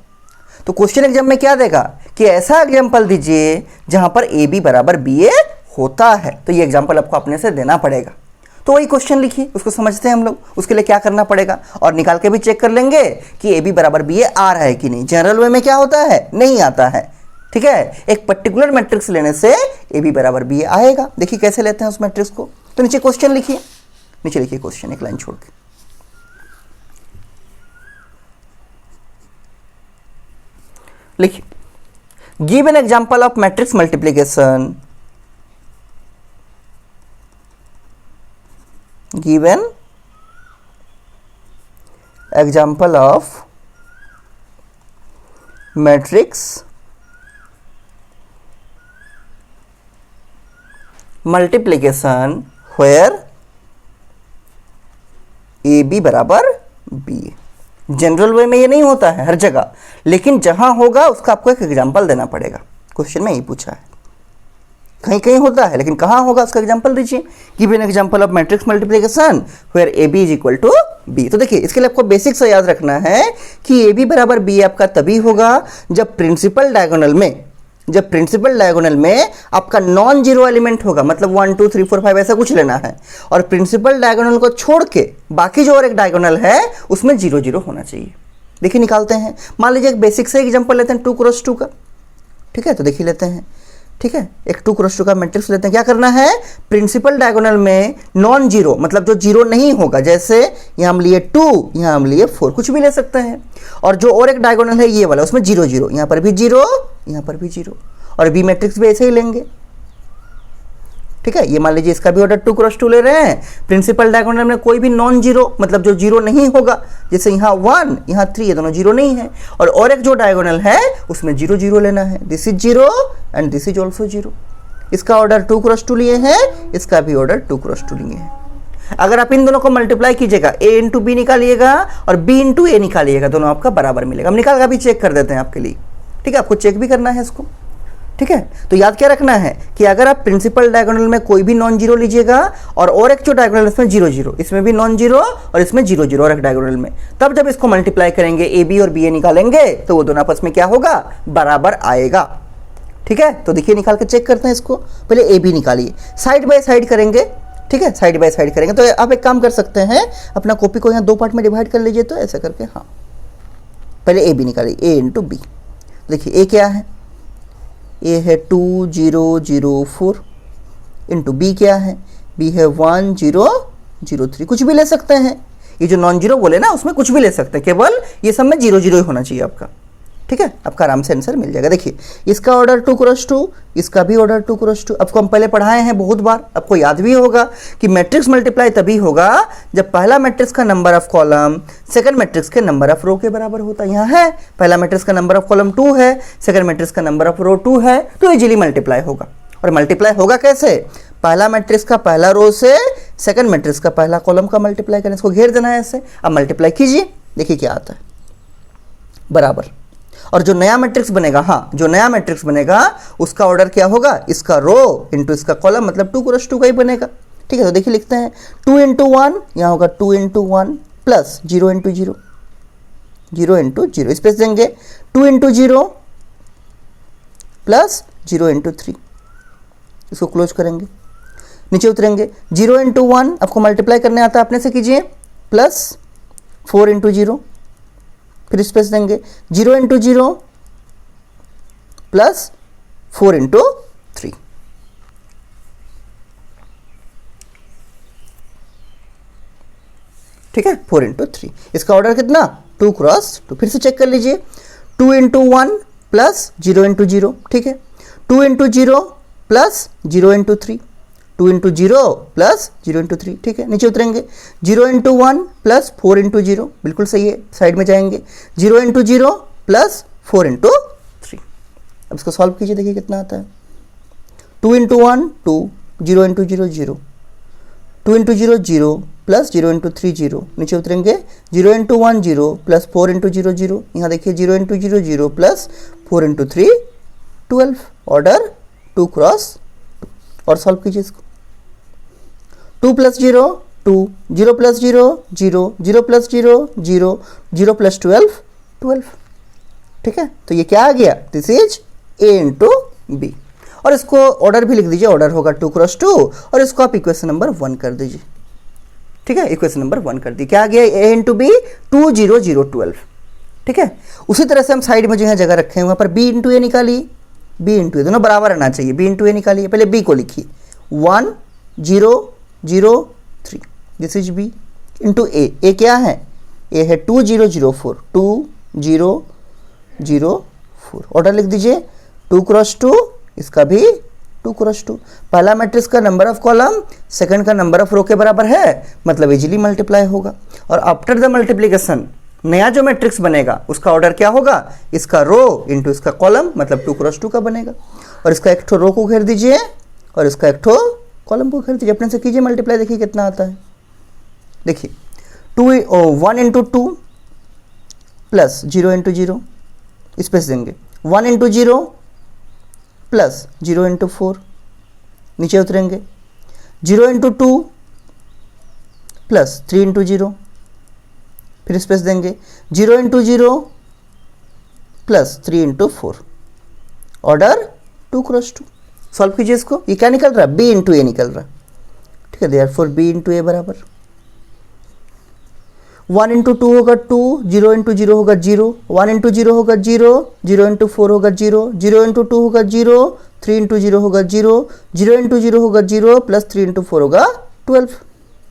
तो क्वेश्चन एग्जाम में क्या देगा कि ऐसा एग्जाम्पल दीजिए जहां पर ए बी बराबर बी ए होता है। तो ये एग्जाम्पल आपको अपने से देना पड़ेगा। तो वही क्वेश्चन लिखिए, उसको समझते हैं हम लोग। उसके लिए क्या करना पड़ेगा, और निकाल के भी चेक कर लेंगे कि ए बी बराबर बी ए आ रहा है कि नहीं। जनरल वे में क्या होता है, नहीं आता है। ठीक है, एक पर्टिकुलर मैट्रिक्स लेने से ए बी बराबर बी ए आएगा। देखिए कैसे लेते हैं उस मैट्रिक्स को। तो नीचे क्वेश्चन लिखिए, नीचे लिखिए क्वेश्चन एक लाइन छोड़ के। लिखिए, give an example of matrix multiplication, give an example of matrix multiplication where A B बराबर बी ए। जनरल वे में ये नहीं होता है हर जगह, लेकिन जहां होगा उसका आपको एक एग्जाम्पल देना पड़ेगा। क्वेश्चन में यही पूछा है, कहीं कहीं होता है लेकिन कहाँ होगा उसका एग्जांपल दीजिए। Give an example of matrix multiplication where A B is equal to B. तो देखिए इसके लिए आपको बेसिक से याद रखना है कि ए बी बराबर बी आपका तभी होगा जब प्रिंसिपल डायगोनल में आपका नॉन जीरो एलिमेंट होगा, मतलब 1 2 3 4 5 ऐसा कुछ लेना है, और प्रिंसिपल डायगोनल को छोड़ के बाकी जो और एक डायगोनल है उसमें 0 0 होना चाहिए। देखिए निकालते हैं। मान लीजिए एक बेसिक से एग्जांपल लेते हैं 2 × 2 का। ठीक है, तो देखिए लेते हैं। ठीक है, एक 2 × 2 का मैट्रिक्स लेते हैं। क्या करना है, प्रिंसिपल डायगोनल में नॉन जीरो, मतलब जो जीरो नहीं होगा, जैसे यहाँ हम लिए 2, यहाँ हम लिए 4, कुछ भी ले सकते हैं। और जो और एक डायगोनल है ये वाला, उसमें 0 0, यहाँ पर भी 0, यहाँ पर भी 0, और बी मैट्रिक्स भी ऐसे ही लेंगे। ठीक है, ये मान लीजिए इसका भी ऑर्डर 2 × 2 ले रहे हैं। प्रिंसिपल डायगोनल में कोई भी नॉन जीरो, मतलब जो जीरो नहीं होगा, जैसे यहाँ 1, यहाँ 3, ये दोनों जीरो नहीं है। और एक जो डायगोनल है उसमें 0 0 लेना है। This is 0 and this is also 0। इसका ऑर्डर 2 × 2 लिए हैं, इसका भी ऑर्डर 2 × 2 लिए हैं। अगर आप इन दोनों को मल्टीप्लाई कीजिएगा, ए इंटू बी निकालिएगा और बी इंटू ए निकालिएगा, दोनों आपका बराबर मिलेगा। हम निकाल का भी चेक कर देते हैं आपके लिए। ठीक है, आपको चेक भी करना है इसको। ठीक है, तो याद क्या रखना है कि अगर आप प्रिंसिपल डायगोनल में कोई भी नॉन जीरो लीजिएगा और एक जो डायगोनल इसमें 0 0, इसमें भी नॉन जीरो और इसमें 0 0 और एक डायगोनल में, तब जब इसको मल्टीप्लाई करेंगे, ए बी और बी ए निकालेंगे, तो वो दोनों आपस में क्या होगा, बराबर आएगा। ठीक है, तो देखिए निकाल के चेक करते हैं इसको। पहले ए बी निकालिए, साइड बाय साइड करेंगे। ठीक है, साइड बाय साइड करेंगे। तो आप एक काम कर सकते हैं, अपना कॉपी को यहाँ 2 पार्ट में डिवाइड कर लीजिए। तो ऐसा करके, हाँ, पहले ए बी निकालिए, ए इंटू बी। देखिए ए क्या है, ए है 2004 इंटू बी क्या है, बी है 1003। कुछ भी ले सकते हैं, ये जो नॉन जीरो बोले ना उसमें कुछ भी ले सकते हैं, केवल ये सब में 0 0 ही होना चाहिए आपका। ठीक है, आपका आराम से आंसर मिल जाएगा। देखिए इसका ऑर्डर 2 क्रॉस 2, इसका भी ऑर्डर 2 क्रॉस 2। आपको हम पहले पढ़ाए हैं बहुत बार, आपको याद भी होगा कि मैट्रिक्स मल्टीप्लाई तभी होगा जब पहला मैट्रिक्स का number of column second matrix के नंबर ऑफ रो के बराबर होता है। यहाँ है पहला मैट्रिक्स का नंबर ऑफ कॉलम 2 है, सेकंड मैट्रिक्स का नंबर ऑफ रो 2 है, तो इजीली मल्टीप्लाई होगा। और मल्टीप्लाई होगा कैसे, पहला मैट्रिक्स का पहला रो से सेकंड मैट्रिक्स का पहला कॉलम का मल्टीप्लाई करना, इसको घेर देना है ऐसे। अब मल्टीप्लाई कीजिए, देखिए क्या आता है, बराबर। और जो नया मैट्रिक्स बनेगा, हाँ, जो नया मैट्रिक्स बनेगा उसका ऑर्डर क्या होगा, इसका रो इंटू इसका कॉलम, मतलब 2 क्रॉस 2 का ही बनेगा। ठीक है, तो देखिए लिखते हैं 2 इंटू 1, यहाँ होगा 2 into 1 plus 0 into 0, 0 into 0, space देंगे 2 इंटू 0 प्लस 0 इंटू 3, इसको क्लोज करेंगे, नीचे उतरेंगे 0 इंटू 1, आपको मल्टीप्लाई करने आता है अपने से कीजिए, प्लस 4 इंटू 0, फिर स्पेस देंगे 0 इंटू 0 प्लस 4 इंटू 3। ठीक है, 4 इंटू 3, इसका ऑर्डर कितना 2 क्रॉस 2। फिर से चेक कर लीजिए 2 इंटू 1 प्लस 0 इंटू 0, ठीक है, 2 into 0 plus 0 into 3, 2 into 0 plus 0 into 3, ठीक है, नीचे उतरेंगे 0 इंटू 1 प्लस 4 इंटू 0, बिल्कुल सही है, साइड में जाएंगे 0 इंटू 0 प्लस 4 इंटू 3। अब इसको सॉल्व कीजिए, देखिए कितना आता है, 2 into 1 2, 0 into 0 0, 2 into 0 0 plus 0 into 3 0, नीचे उतरेंगे 0 इंटू 1 0 प्लस 4 इंटू 0 0, यहाँ देखिए 0 into 0 0 plus 4 into 3 12, order 2 cross 2। और सॉल्व कीजिए इसको, 2 प्लस 0 2, 0 प्लस 0 0, 0 प्लस 0 0, 0 प्लस 12 12। ठीक है, तो ये क्या आ गया, this is A into B. और इसको ऑर्डर भी लिख दीजिए, ऑर्डर होगा 2 क्रॉस 2, और इसको आप इक्वेशन नंबर 1 कर दीजिए। ठीक है, इक्वेशन नंबर 1 कर दी, क्या आ गया, ए इंटू बी 2 0 0 12। ठीक है, उसी तरह से हम साइड में जो है जगह रखे हैं वहाँ पर बी इंटू ए निकालिए, बी इंटू ए दोनों बराबर आना चाहिए, बी इंटू ए निकालिए। पहले बी को लिखिए 1 0 0 3, दिस इज बी इंटू ए। ए क्या है, ए है 2 0 0 4, 2 0 0 4, ऑर्डर लिख दीजिए 2 क्रॉस 2, इसका भी 2 क्रॉस 2। पहला मैट्रिक्स का नंबर ऑफ कॉलम सेकंड का नंबर ऑफ रो के बराबर है, मतलब इजीली मल्टीप्लाई होगा। और आफ्टर द मल्टीप्लिकेशन नया जो मैट्रिक्स बनेगा उसका ऑर्डर क्या होगा, इसका रो इंटू इसका कॉलम, मतलब 2 क्रॉस 2 का बनेगा। और इसका एक ठो रो को घेर दीजिए और इसका एक ठो कॉलम को घेर दीजिए, अपने से कीजिए मल्टीप्लाई, देखिए कितना आता है। देखिए 1 इंटू 2 प्लस 0 इंटू 0, स्पेस देंगे 1 इंटू 0 प्लस 0 इंटू 4, नीचे उतरेंगे 0 इंटू 2 प्लस 3 इंटू 0, फिर स्पेस देंगे 0 into 0 plus 3 into 4, order 2 cross 2। Solve कीजिए इसको, ये क्या निकल रहा है, बी इंटू ए निकल रहा है। ठीक है, देयरफॉर बी इंटू ए बराबर 1 इंटू 2 होगा 2, 0 इंटू 0 होगा 0, 1 इंटू 0 होगा 0, 0 इंटू 4 होगा 0, 0 इंटू 2 होगा 0, 3 इंटू 0 होगा 0, 0 इंटू 0 होगा 0 प्लस 3 इंटू 4 होगा 12।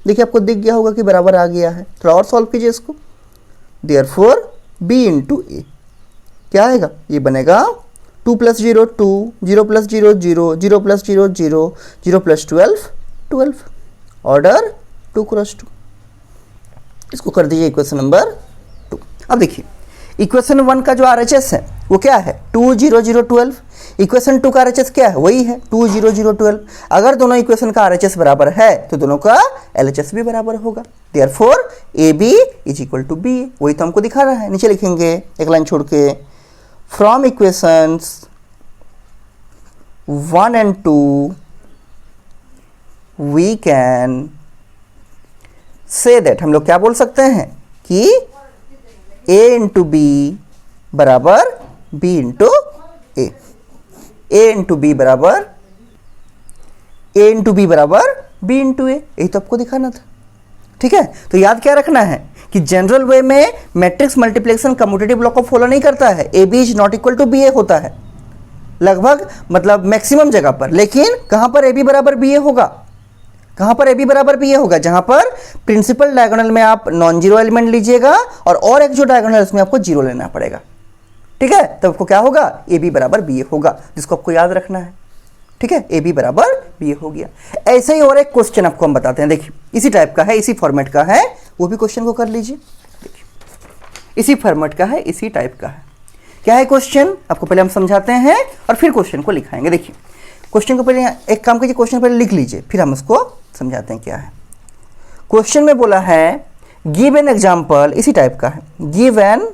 देखिए आपको दिख गया होगा कि बराबर आ गया है। थोड़ा और सॉल्व कीजिए इसको, देयरफॉर बी इंटू ए क्या आएगा, ये बनेगा 2 plus 0 2, 0 plus 0 0, 0 plus 0 0, 0 plus 12 12, order 2 cross 2। इसको कर दीजिए इक्वेशन नंबर 2। अब देखिए इक्वेशन 1 का जो RHS है वो क्या है 2 0 0 12, इक्वेशन 2 का RHS क्या है, वही है 2 0 0 12। अगर दोनों इक्वेशन का RHS बराबर है तो दोनों का LHS भी बराबर होगा, therefore AB is equal to B, वही तो हमको दिखा रहा है। नीचे लिखेंगे एक लाइन छोड़ के, from equations 1 and 2 we can say that, हम लोग क्या बोल सकते हैं कि a इंटू बी बराबर b into a, a into B बराबर a इंटू बी बराबर बी इंटू ए, यही तो आपको दिखाना था। ठीक है, तो याद क्या रखना है कि जनरल वे में मैट्रिक्स मल्टीप्लिकेशन कम्यूटेटिव लॉ को फॉलो नहीं करता है। A B is not equal to B A होता है लगभग, मतलब मैक्सिमम जगह पर, लेकिन कहाँ पर ए बी बराबर बी ए होगा, कहाँ पर ए बी बराबर बी ए होगा, जहाँ पर प्रिंसिपल डायगोनल में आप नॉन जीरो एलिमेंट लीजिएगा और एक जो डायगोनल है उसमें आपको जीरो लेना पड़ेगा। ठीक है, तो आपको क्या होगा, ए बी बराबर बी ए होगा, जिसको आपको याद रखना है। ठीक है, ए बी बराबर बी ए हो गया। ऐसे ही और एक क्वेश्चन आपको हम बताते हैं, देखिए इसी टाइप का है, इसी फॉर्मेट का है, वो भी क्वेश्चन को कर लीजिए। देखिए इसी फॉर्मेट का है, इसी टाइप का है। क्या है क्वेश्चन, आपको पहले हम समझाते हैं और फिर क्वेश्चन को लिखाएंगे। देखिए क्वेश्चन को पहले एक काम कीजिए, क्वेश्चन पहले लिख लीजिए, फिर हम उसको समझाते हैं क्या है। क्वेश्चन में बोला है गिव एन एग्जाम्पल, इसी टाइप का है, give an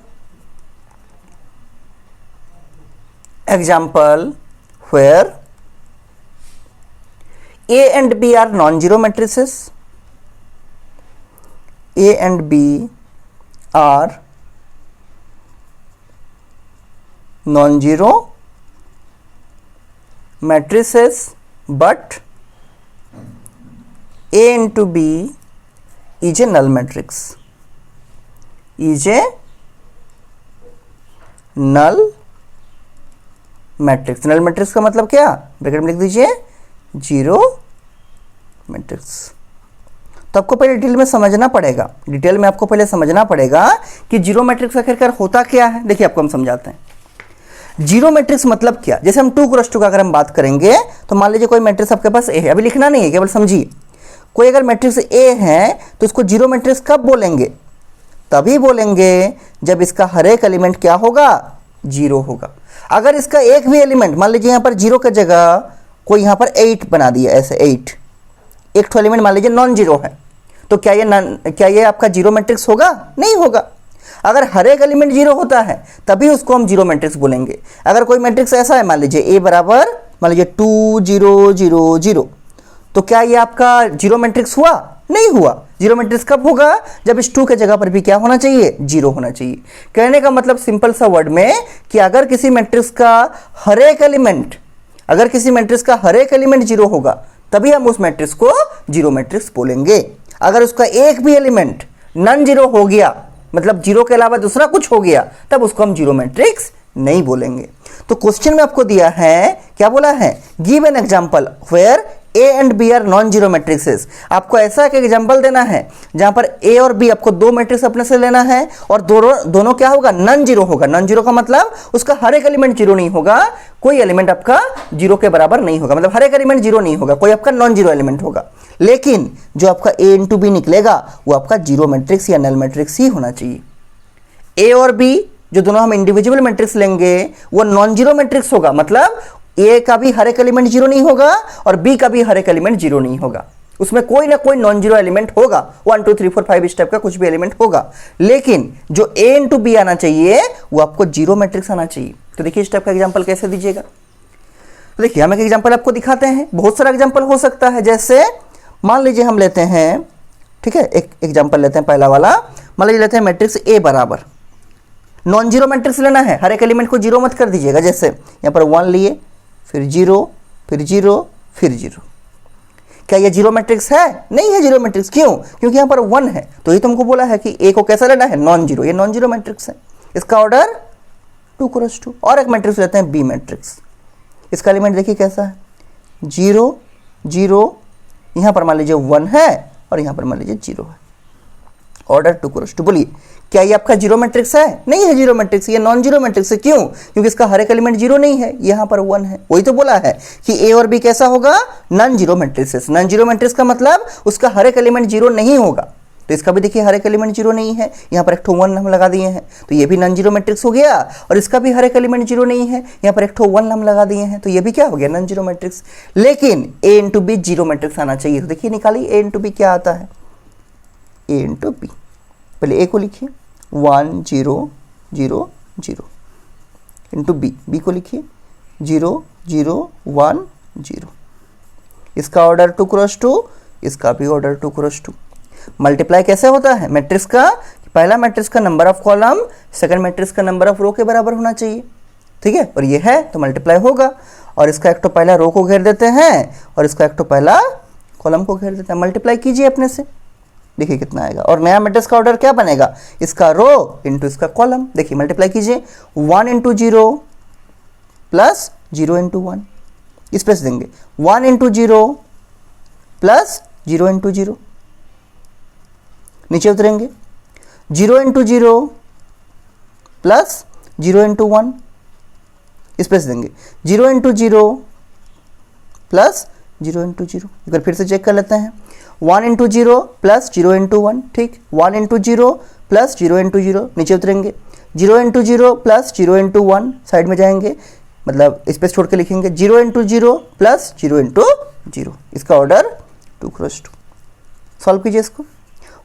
example where A and B are non-zero matrices. A and B are non-zero matrices, but A into B is a null matrix. Is a null matrix. null matrix का मतलब क्या, ब्रैकेट में लिख दीजिए जीरो मैट्रिक्स। तो आपको पहले डिटेल में समझना पड़ेगा, डिटेल में आपको पहले समझना पड़ेगा कि जीरो मैट्रिक्स आखिरकार होता क्या है। देखिए आपको हम समझाते हैं जीरो मैट्रिक्स मतलब क्या। जैसे हम 2x2 का अगर हम बात करेंगे तो मान लीजिए कोई मैट्रिक्स आपके पास ए है, अभी लिखना नहीं है, केवल समझिए। कोई अगर मैट्रिक्स ए है तो इसको जीरो मैट्रिक्स कब बोलेंगे, तभी बोलेंगे जब इसका हर एक एलिमेंट क्या होगा, जीरो होगा। अगर इसका एक भी एलिमेंट, मान लीजिए यहाँ पर जीरो की जगह कोई यहाँ पर 8 बना दिया, ऐसे 8, एक तो एलिमेंट मान लीजिए नॉन जीरो है, तो क्या ये आपका जीरो मैट्रिक्स होगा, नहीं होगा। अगर हर एक एलिमेंट जीरो होता है तभी उसको हम जीरो मैट्रिक्स बोलेंगे। अगर कोई मैट्रिक्स ऐसा है, मान लीजिए ए बराबर मान लीजिए 2 0 0 0, तो क्या ये आपका जीरो मैट्रिक्स हुआ, नहीं हुआ। जीरो मैट्रिक्स कब होगा, जब इस 2 के जगह पर भी क्या होना चाहिए, जीरो होना चाहिए। कहने का मतलब सिंपल सा वर्ड में कि अगर किसी मैट्रिक्स का हर एक एलिमेंट, अगर किसी मैट्रिक्स का हर एक एलिमेंट जीरो होगा तभी हम उस मैट्रिक्स को जीरो मैट्रिक्स बोलेंगे। अगर उसका एक भी एलिमेंट नॉन जीरो हो गया, मतलब जीरो के अलावा दूसरा कुछ हो गया, तब उसको हम जीरो मैट्रिक्स नहीं बोलेंगे। तो क्वेश्चन में आपको दिया है, क्या बोला है, give an example where A and B are non zero matrices. आपको ऐसा एक एग्जांपल देना है जहां पर ए और बी, आपको दो मैट्रिक्स अपने से लेना है और दोनों क्या होगा, नॉन जीरो होगा। नॉन जीरो का मतलब उसका हर एक एलिमेंट जीरो नहीं होगा, कोई एलिमेंट आपका जीरो के बराबर नहीं होगा, मतलब हर एक एलिमेंट जीरो नहीं होगा, कोई आपका नॉन जीरो एलिमेंट होगा। लेकिन जो आपका ए इंटू बी निकलेगा वो आपका जीरो मैट्रिक्स या नल मैट्रिक्स ही होना चाहिए। ए और बी जो दोनों हम इंडिविजुअल मैट्रिक्स लेंगे वो नॉन जीरो मैट्रिक्स होगा, मतलब ए का भी हर एक एलिमेंट जीरो नहीं होगा और बी का भी हर एक एलिमेंट जीरो नहीं होगा, उसमें कोई ना कोई नॉन जीरो एलिमेंट होगा, 1 2 3 4 5 इस टाइप का कुछ भी एलिमेंट होगा। लेकिन जो ए इंटू बी आना चाहिए वो आपको जीरो मैट्रिक्स आना चाहिए। तो देखिए इस टाइप का एग्जांपल कैसे दीजिएगा। तो देखिए हम एक एग्जांपल आपको दिखाते हैं, बहुत सारा एग्जांपल हो सकता है। जैसे मान लीजिए हम लेते हैं, ठीक है, एक एग्जांपल लेते हैं, पहला वाला मान लीजिए लेते हैं मैट्रिक्स ए बराबर, नॉन जीरो मैट्रिक्स लेना है, हर एक एलिमेंट को जीरो मत कर दीजिएगा। जैसे यहाँ पर 1 लिए, फिर 0, फिर 0, फिर 0। क्या ये जीरो मैट्रिक्स है? नहीं है जीरो मैट्रिक्स। क्यों? क्योंकि यहाँ पर 1 है, तो ये तुमको बोला है कि ए को कैसा लेना है, नॉन जीरो। ये नॉन जीरो मैट्रिक्स है, इसका ऑर्डर 2x2। और एक मैट्रिक्स लेते हैं बी मैट्रिक्स, इसका एलिमेंट देखिए कैसा है, 0 0, यहाँ पर मान लीजिए 1 है और यहाँ पर मान लीजिए 0 है, ऑर्डर 2x2। बोलिए क्या ये आपका जीरो मैट्रिक्स है? नहीं है जीरो मैट्रिक्स, ये नॉन जीरो मैट्रिक्स है। क्यों? क्योंकि इसका हर एक एलिमेंट जीरो नहीं है, यहाँ पर 1 है। वही तो बोला है कि ए और बी कैसा होगा, non zero matrix. Non zero matrix का मतलब उसका हर एक एलिमेंट जीरो नहीं होगा, तो इसका भी देखिए हर एक एलिमेंट जीरो नहीं है, यहाँ पर एक ठो 1 हम लगा दिए हैं, तो ये भी नॉन जीरो मैट्रिक्स हो गया। और इसका भी हर एक एलिमेंट जीरो नहीं है, यहाँ पर एक ठो 1 हम लगा दिए हैं, तो ये भी क्या हो गया, नॉन जीरो मैट्रिक्स। लेकिन ए इंटू बी जीरो मैट्रिक्स आना चाहिए। तो देखिए निकालिए ए इंटू बी क्या आता है, ए इंटू बी। पहले ए को लिखिए 1 0 0 0 इंटू बी, बी को लिखिए 0 0 1 0। इसका ऑर्डर 2x2, इसका भी ऑर्डर 2x2। मल्टीप्लाई कैसे होता है मैट्रिक्स का, पहला मैट्रिक्स का number of column second matrix का नंबर ऑफ रो के बराबर होना चाहिए, ठीक है। और ये है तो मल्टीप्लाई होगा, और इसका एक तो पहला रो को घेर देते हैं और इसका एक तो पहला कॉलम को घेर देता है। मल्टीप्लाई कीजिए अपने से, देखिए कितना आएगा। और नया मैट्रिक्स का ऑर्डर क्या बनेगा, इसका रो इंटू इसका कॉलम। देखिए मल्टीप्लाई कीजिए, 1 इंटू 0 प्लस 0 इंटू 1, स्पेस देंगे, 1 इंटू 0 प्लस 0 इंटू 0, नीचे उतरेंगे, 0 इंटू 0 प्लस 0 इंटू 1, स्पेस देंगे, 0 इंटू 0 प्लस 0 इंटू 0। एक बार फिर से चेक कर लेते हैं, 1 इंटू 0 प्लस 0 इंटू 1, ठीक, 1 इंटू 0 प्लस 0 इंटू 0, नीचे उतरेंगे, 0 इंटू 0 प्लस 0 इंटू 1, साइड में जाएंगे, मतलब स्पेस छोड़ के लिखेंगे, 0 इंटू 0 प्लस 0 इंटू 0, इसका ऑर्डर 2 क्रॉस 2। सॉल्व कीजिए इसको,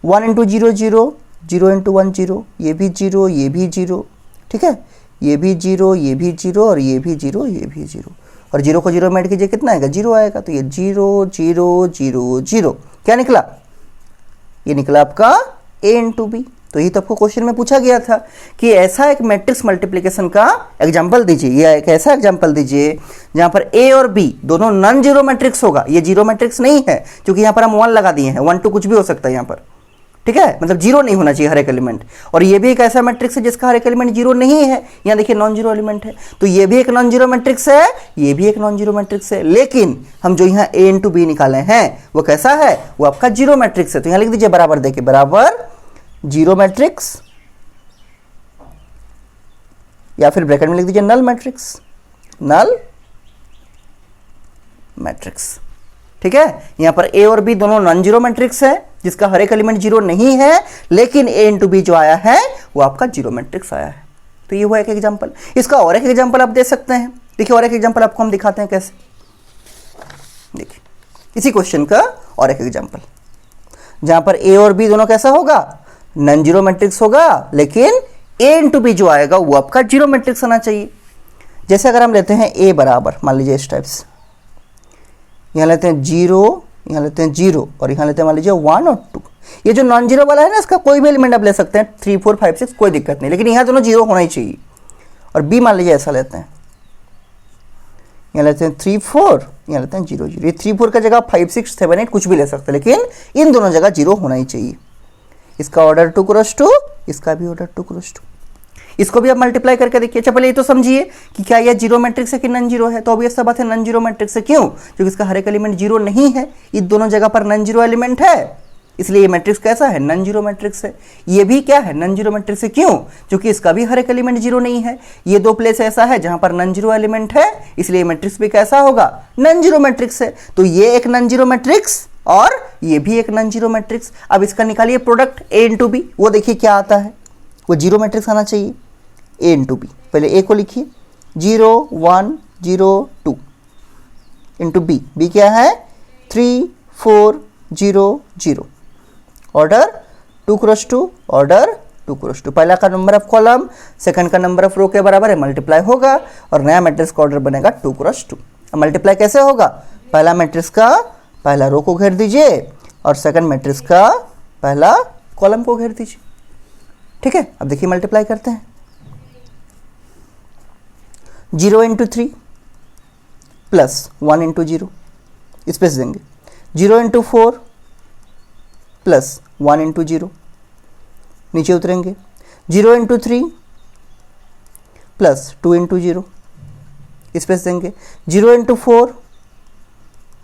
1 इंटू 0 0, 0 इंटू 1 0, ये भी 0, ये भी 0, ठीक है, ये भी 0, ये भी 0 और ये भी 0, ये भी 0, और 0 को 0 में ऐड कीजिए, कितना आएगा, 0 आएगा। तो ये 0 0 0 0 क्या निकला, ये निकला आपका a इंटू बी। तो ये तो आपको क्वेश्चन में पूछा गया था कि ऐसा एक मैट्रिक्स मल्टीप्लिकेशन का एग्जांपल दीजिए, या एक ऐसा एग्जांपल दीजिए जहां पर a और b दोनों नॉन जीरो मैट्रिक्स होगा। ये जीरो मैट्रिक्स नहीं है क्योंकि यहां पर हम 1 लगा दिए हैं, 1 2 कुछ भी हो सकता है यहां पर, ठीक है, मतलब जीरो नहीं होना चाहिए हर एक एलिमेंट। और ये भी एक ऐसा मैट्रिक्स है जिसका हर एक एलिमेंट जीरो नहीं है, यहाँ देखिए नॉन जीरो एलिमेंट है, तो ये भी एक नॉन जीरो मैट्रिक्स है, ये भी एक नॉन जीरो मैट्रिक्स है। लेकिन हम जो यहाँ a इंटू बी निकाले हैं वो कैसा है, वो आपका जीरो मैट्रिक्स है। तो यहाँ लिख दीजिए बराबर, देखिए बराबर जीरो मैट्रिक्स, या फिर ब्रैकेट में लिख दीजिए नल मैट्रिक्स, नल मैट्रिक्स, ठीक है। यहां पर a और b दोनों नॉन जीरो मैट्रिक्स है जिसका हर एक एलिमेंट जीरो नहीं है, लेकिन a इंटू बी जो आया है वो आपका जीरो मैट्रिक्स आया है। तो ये हुआ एक एग्जांपल। इसका और एक एग्जांपल आप दे सकते हैं, देखिए और एक एग्जांपल आपको हम दिखाते हैं कैसे। देखिए इसी क्वेश्चन का और एक एग्जांपल जहां पर a और b दोनों कैसा होगा, नॉन जीरो मैट्रिक्स होगा, लेकिन a इंटू बी जो आएगा वो आपका जीरो मैट्रिक्स आना चाहिए। जैसे अगर हम लेते हैं a बराबर, मान लीजिए इस टाइप से, यहाँ लेते हैं 0, यहाँ लेते हैं 0 और यहाँ लेते हैं मान लीजिए 1 और 2। ये जो नॉन जीरो वाला है ना, इसका कोई भी एलिमेंट आप ले सकते हैं, 3 4 5 6 कोई दिक्कत नहीं, लेकिन यहाँ दोनों जीरो होना ही चाहिए। और b मान लीजिए ऐसा लेते हैं, यहाँ लेते हैं 3 4, यहाँ लेते हैं 0 0। ये 3 4 का जगह 5 6 7 8 कुछ भी ले सकते हैं, लेकिन इन दोनों जगह जीरो होना ही चाहिए। इसका ऑर्डर 2 क्रॉस 2, इसका भी ऑर्डर 2 क्रॉस 2। इसको भी आप मल्टीप्लाई करके देखिए। अच्छा पहले ये तो समझिए कि क्या यह जीरो मैट्रिक्स है कि नॉन जीरो है। तो ऑब्वियस सा बात है नॉन जीरो मैट्रिक्स है, क्यों, क्योंकि इसका हर एक एलिमेंट जीरो नहीं है, इन दोनों जगह पर नॉन जीरो एलिमेंट है, इसलिए ये मैट्रिक्स कैसा है, नॉन जीरो मैट्रिक्स है। ये भी क्या है, नॉन जीरो मैट्रिक्स है, क्यों, क्योंकि इसका भी हर एक एलिमेंट जीरो नहीं है। ये दो प्लेस ऐसा है जहां पर नॉन जीरो एलिमेंट है, इसलिए मैट्रिक्स भी कैसा होगा, नॉन जीरो मैट्रिक्स है। तो ये एक नॉन जीरो मैट्रिक्स और ये भी एक नॉन जीरो मैट्रिक्स। अब इसका निकालिए प्रोडक्ट a इंटू बी, वो देखिए क्या आता है, वो जीरो मैट्रिक्स आना चाहिए। a इंटू बी, पहले a को लिखिए 0 1 0 2 इंटू बी क्या है 3 4 0 0, ऑर्डर 2 क्रॉस 2, ऑर्डर 2 क्रॉस 2। पहला का नंबर ऑफ कॉलम सेकंड का नंबर ऑफ रो के बराबर है, मल्टीप्लाई होगा और नया मैट्रिक्स का ऑर्डर बनेगा 2 क्रॉस 2। अब मल्टीप्लाई कैसे होगा, पहला मैट्रिक्स का पहला रो को घेर दीजिए और सेकंड मैट्रिक्स का पहला कॉलम को घेर दीजिए, ठीक है। अब देखिए मल्टीप्लाई करते हैं, 0 इंटू 3 प्लस 1 इंटू 0, स्पेस देंगे, 0 इंटू 4 प्लस 1 इंटू 0, नीचे उतरेंगे, 0 इंटू 3 प्लस 2 इंटू 0, स्पेस देंगे, 0 इंटू 4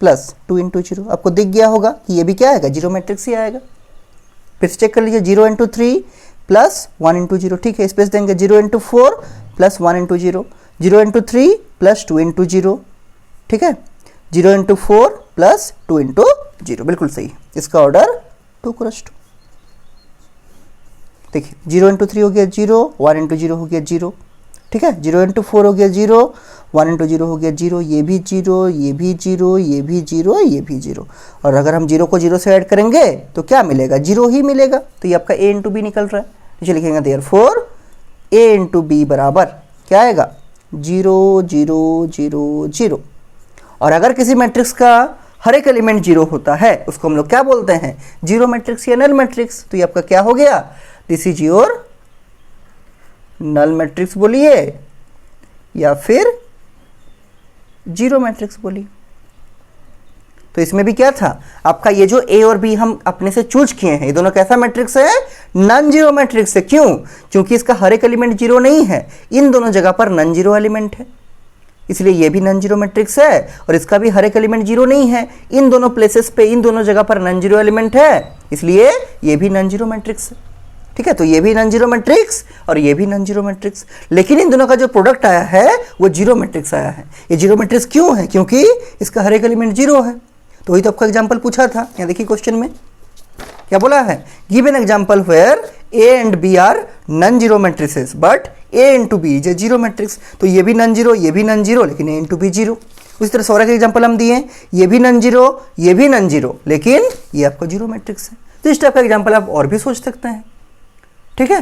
प्लस 2 इंटू 0। आपको दिख गया होगा कि ये भी क्या आएगा, जीरो मैट्रिक्स ही आएगा। फिर से चेक कर लीजिए, 0 इंटू 3 प्लस 1 इंटू 0, ठीक है, स्पेस देंगे, 0 into 4 plus 1 into 0, 0 into 3 plus 2 into 0, ठीक है, 0 इंटू 4 प्लस 2 इंटू 0, बिल्कुल सही। इसका ऑर्डर 2 क्रॉस 2। देखिए 0 इंटू 3 हो गया 0, 1 इंटू 0 हो गया 0, ठीक है, 0 इंटू 4 हो गया 0, 1 इंटू 0 हो गया 0, ये भी 0, ये भी 0, ये भी 0, ये भी 0। और अगर हम 0 को 0 से ऐड करेंगे तो क्या मिलेगा, 0 ही मिलेगा। तो ये आपका a इंटू बी निकल रहा है। नीचे लिखेंगे देयरफॉर a इंटू बी बराबर क्या आएगा, 0 0 0 0। और अगर किसी मैट्रिक्स का हर एक एलिमेंट 0 होता है उसको हम लोग क्या बोलते हैं, जीरो मैट्रिक्स या नल मैट्रिक्स। तो ये आपका क्या हो गया, this is your null matrix बोलिए या फिर जीरो मैट्रिक्स बोलिए। तो इसमें भी क्या था आपका, ये जो ए और बी हम अपने से चूज किए हैं, ये दोनों कैसा मैट्रिक्स है, नॉन जीरो मैट्रिक्स है। क्यों? क्योंकि इसका हर एक एलिमेंट जीरो नहीं है, इन दोनों जगह पर नॉन जीरो एलिमेंट है, इसलिए ये भी नॉन जीरो मैट्रिक्स है। और इसका भी हर एक एलिमेंट जीरो नहीं है, इन दोनों प्लेसेस पे, इन दोनों जगह पर नॉन जीरो एलिमेंट है, इसलिए ये भी नॉन जीरो मैट्रिक्स है। ठीक है, तो ये भी नॉन जीरो मैट्रिक्स और ये भी नॉन जीरो मैट्रिक्स, लेकिन इन दोनों का जो प्रोडक्ट आया है वो जीरो मैट्रिक्स आया है। ये जीरो मैट्रिक्स क्यों है? क्योंकि इसका हर एक एलिमेंट जीरो है। तो वही तो आपका एग्जांपल पूछा था, यहाँ देखिए क्वेश्चन में क्या बोला है, give an example where A and B are non zero matrices but A into B is a zero matrix. तो ये भी नॉन जीरो, ये भी नॉन जीरो, लेकिन ए इंटू बी जीरो। उसी तरह सौरभ के एग्जांपल हम दिए, ये भी नॉन जीरो, ये भी नॉन जीरो, लेकिन ये आपका जीरो मैट्रिक्स है। तो इस टाइप का एग्जांपल आप और भी सोच सकते हैं। ठीक है,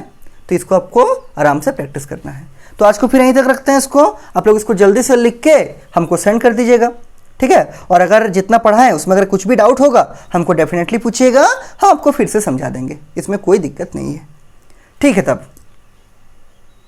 तो इसको आपको आराम से प्रैक्टिस करना है। तो आज को फिर यहीं तक रखते हैं इसको, आप लोग इसको जल्दी से लिख के हमको सेंड कर दीजिएगा। ठीक है, और अगर जितना पढ़ा है उसमें अगर कुछ भी डाउट होगा हमको डेफिनेटली पूछिएगा, हम आपको फिर से समझा देंगे, इसमें कोई दिक्कत नहीं है। ठीक है, तब